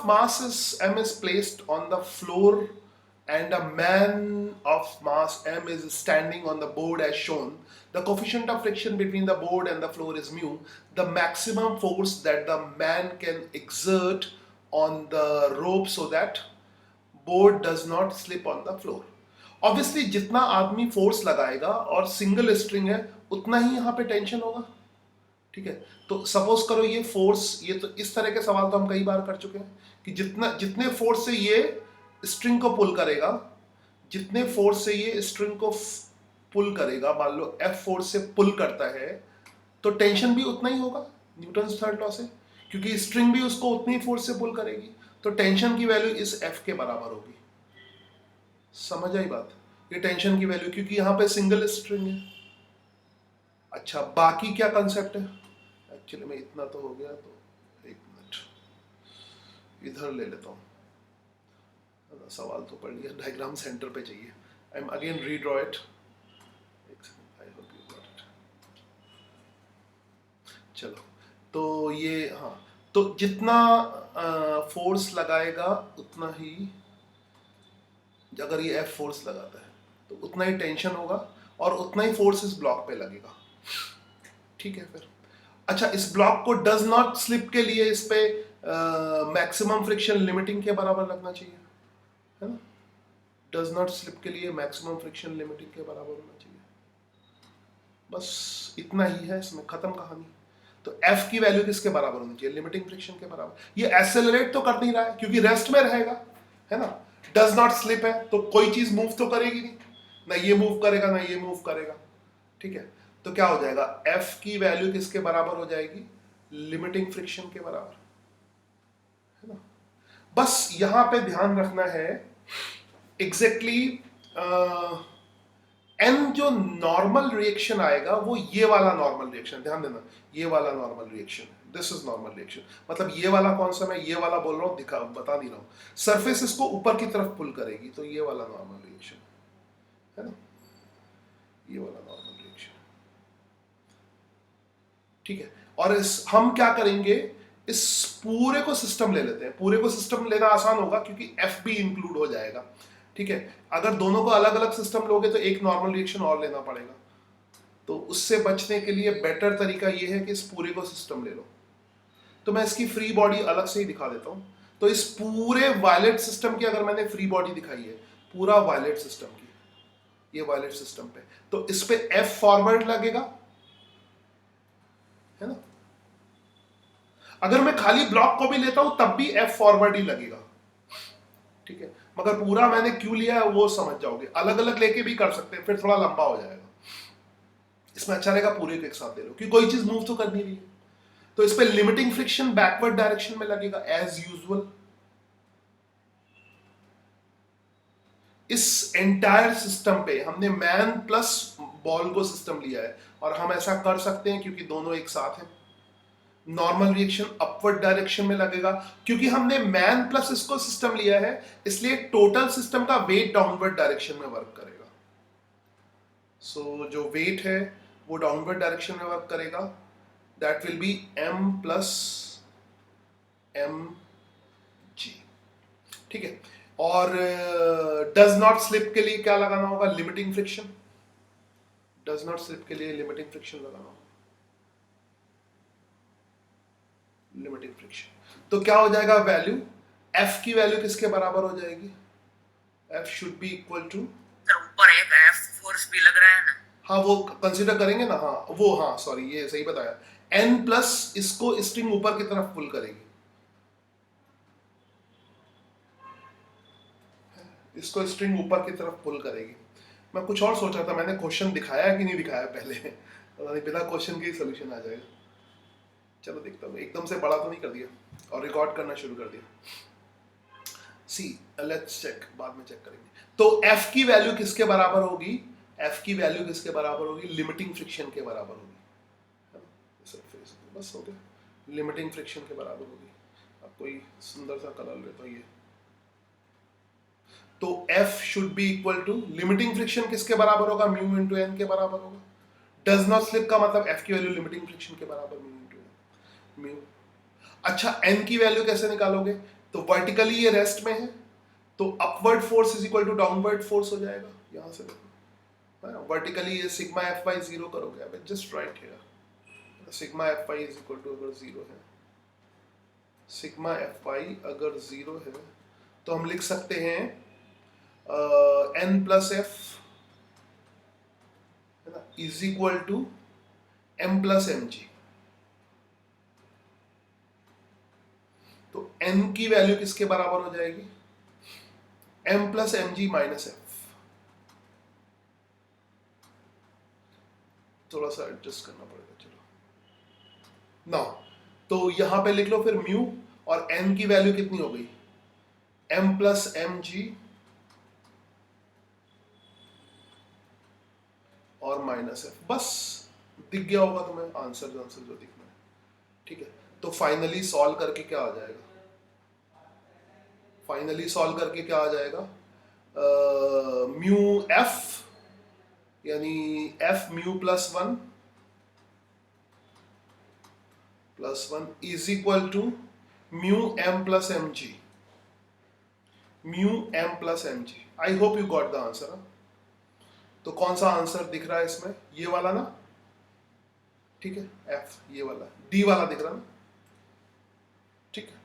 of mass is m is placed on the floor and a man of mass m is standing on the board as shown, the coefficient of friction between the board and the floor is mu. The maximum force that the man can exert on the rope so that board does not slip on the floor. Obviously जितना आदमी force लगाएगा और single string है उतना ही यहाँ पे tension होगा, ठीक है। तो सपोज करो ये फोर्स, ये तो इस तरह के सवाल तो हम कई बार कर चुके हैं कि जितने फोर्स से ये स्ट्रिंग को पुल करेगा, जितने फोर्स से ये स्ट्रिंग को पुल करेगा, मान लो F फोर्स से पुल करता है तो टेंशन भी उतना ही होगा न्यूटन थर्ड लॉ से, क्योंकि स्ट्रिंग भी उसको उतनी फोर्स से पुल करेगी, तो टेंशन की वैल्यू इस F के बराबर होगी। समझ आई बात? ये टेंशन की वैल्यू, क्योंकि यहां पे सिंगल स्ट्रिंग है। अच्छा, बाकी क्या कंसेप्ट है? एक्चुअली में इतना तो हो गया, तो एक मिनट इधर ले लेता हूँ, सवाल तो पढ़ लिया, डायग्राम सेंटर पे चाहिए। I am again redraw it, I hope you got it. चलो, तो ये हाँ, तो जितना फोर्स लगाएगा उतना ही, अगर ये F फोर्स लगाता है तो उतना ही टेंशन होगा और उतना ही फोर्स इस ब्लॉक पे लगेगा, ठीक है। फिर अच्छा, इस ब्लॉक को डज नॉट स्लिप के लिए इस पे मैक्सिमम फ्रिक्शन लिमिटिंग के बराबर लगना चाहिए, है ना। डज नॉट स्लिप के लिए मैक्सिमम फ्रिक्शन लिमिटिंग के बराबर होना चाहिए। बस इतना ही है, इसमें खत्म कहानी। तो F की वैल्यू किसके बराबर होनी चाहिए? लिमिटिंग फ्रिक्शन के बराबर। ये एक्सेलरेट तो कर नहीं रहा है क्योंकि रेस्ट में रहेगा, है ना। डज नॉट स्लिप है तो कोई चीज मूव तो करेगी नहीं, ना ये मूव करेगा ना ये मूव करेगा, ठीक है। तो क्या हो जाएगा? F की वैल्यू किसके बराबर हो जाएगी? लिमिटिंग फ्रिक्शन के बराबर, है ना। बस यहां पे ध्यान रखना है एग्जैक्टली एन जो नॉर्मल रिएक्शन आएगा वो ये वाला नॉर्मल रिएक्शन, ध्यान देना, ये वाला normal reaction, this is normal reaction. मतलब ये वाला कौन सा, मैं ये वाला बोल रहा हूँ, बता नहीं रहा हूँ। सरफेस इसको ऊपर की तरफ पुल करेगी तो ये वाला नॉर्मल रिएक्शन, है ना, ये वाला नॉर्मल रिएक्शन, ठीक है। और हम क्या करेंगे, इस पूरे को सिस्टम ले लेते हैं। पूरे को सिस्टम लेना आसान होगा क्योंकि F भी इंक्लूड हो जाएगा, ठीक है। अगर दोनों को अलग अलग सिस्टम लोगे तो एक नॉर्मल रिएक्शन और लेना पड़ेगा, तो उससे बचने के लिए बेटर तरीका ये है कि इस पूरे को सिस्टम ले लो। तो मैं इसकी फ्री बॉडी अलग से ही दिखा देता हूं। तो इस पूरे वायलेट सिस्टम की अगर मैंने फ्री बॉडी दिखाई है, पूरा वायलेट सिस्टम की, ये वायलेट सिस्टम पे, तो इस पे F फॉरवर्ड लगेगा, है ना। अगर मैं खाली ब्लॉक को भी लेता हूं तब भी F फॉरवर्ड ही लगेगा, ठीक है। मगर पूरा मैंने क्यों लिया है वो समझ जाओगे। अलग अलग लेके भी कर सकते हैं, फिर थोड़ा लंबा हो जाएगा। इसमें अच्छा रहेगा पूरे को एक साथ ले लो, क्योंकि कोई चीज मूव तो कर नहीं रही है। तो इस पे लिमिटिंग फ्रिक्शन बैकवर्ड डायरेक्शन में लगेगा एज यूजुअल। इस एंटायर सिस्टम पे हमने मैन प्लस बॉल को सिस्टम लिया है, और हम ऐसा कर सकते हैं क्योंकि दोनों एक साथ हैं। नॉर्मल रिएक्शन अपवर्ड डायरेक्शन में लगेगा, क्योंकि हमने मैन प्लस इसको सिस्टम लिया है, इसलिए टोटल सिस्टम का वेट डाउनवर्ड डायरेक्शन में वर्क करेगा। सो जो वेट है वो डाउनवर्ड डायरेक्शन में वर्क करेगा, that will be m plus mg, ठीक है। और डज नॉट स्लिप के लिए क्या लगाना होगा? Limiting friction. Does not slip के लिए लिमिटिंग फ्रिक्शन लगाना होगा, लिमिटिंग फ्रिक्शन। तो क्या हो जाएगा वैल्यू? F की वैल्यू किसके बराबर हो जाएगी? F should be equal to, ऊपर एक F फोर्स भी लग रहा है ना, हाँ वो कंसीडर करेंगे ना, हाँ वो, हाँ सॉरी ये सही बताया, N प्लस इसको स्ट्रिंग ऊपर की तरफ पुल करेगी, इसको स्ट्रिंग ऊपर की तरफ पुल करेगी। मैं कुछ और सोच रहा था, मैंने क्वेश्चन दिखाया कि नहीं दिखाया पहले, बिना क्वेश्चन के ही सोल्यूशन आ जाएगा। चलो देखता हूँ, एकदम से बड़ा तो नहीं कर दिया और रिकॉर्ड करना शुरू कर दिया। सी लेट्स चेक, बाद में चेक करेंगे। तो F की वैल्यू किसके बराबर होगी? F की वैल्यू किसके बराबर होगी? लिमिटिंग फ्रिक्शन के बराबर होगी, बस हो गया, लिमिटिंग फ्रिक्शन के बराबर होगी। अब कोई सुंदर सा कलर लेता ये, तो F should be equal to, limiting friction किसके बराबर होगा? म्यू इंटू एन के बराबर होगा। डज नॉट स्लिप का मतलब F की वैल्यू लिमिटिंग फ्रिक्शन के बराबर म्यू इंटू एन, म्यू। अच्छा, N की वैल्यू कैसे निकालोगे? तो वर्टिकली ये रेस्ट में है, तो upward force is equal to downward force हो जाएगा। यहां से देखो वर्टिकली ये सिग्मा एफ वाई जीरो करोगे, अब just right here sigma F Y is equal to, अगर जीरो है, सिग्मा एफ वाई अगर जीरो है तो हम लिख सकते हैं एन प्लस एफ है ना is equal to M plus M G. तो एन की वैल्यू किसके बराबर हो जाएगी, M plus M G minus F. थोड़ा सा एडजस्ट करना पड़ेगा, चलो ना। तो यहां पे लिख लो फिर म्यू, और एन की वैल्यू कितनी हो गई, एम प्लस एम जी और माइनस एफ। बस दिख गया होगा तुम्हें आंसर जो दिखना है, ठीक है। तो फाइनली सॉल्व करके क्या आ जाएगा, फाइनली सॉल्व करके क्या आ जाएगा, म्यू एफ यानी F mu plus one is equal to mu M plus M G, mu M plus M G. I hope you got the answer. तो कौन सा आंसर दिख रहा है इसमें, ये वाला ना, ठीक है, एफ ये वाला, डी वाला दिख रहा ना, ठीक है।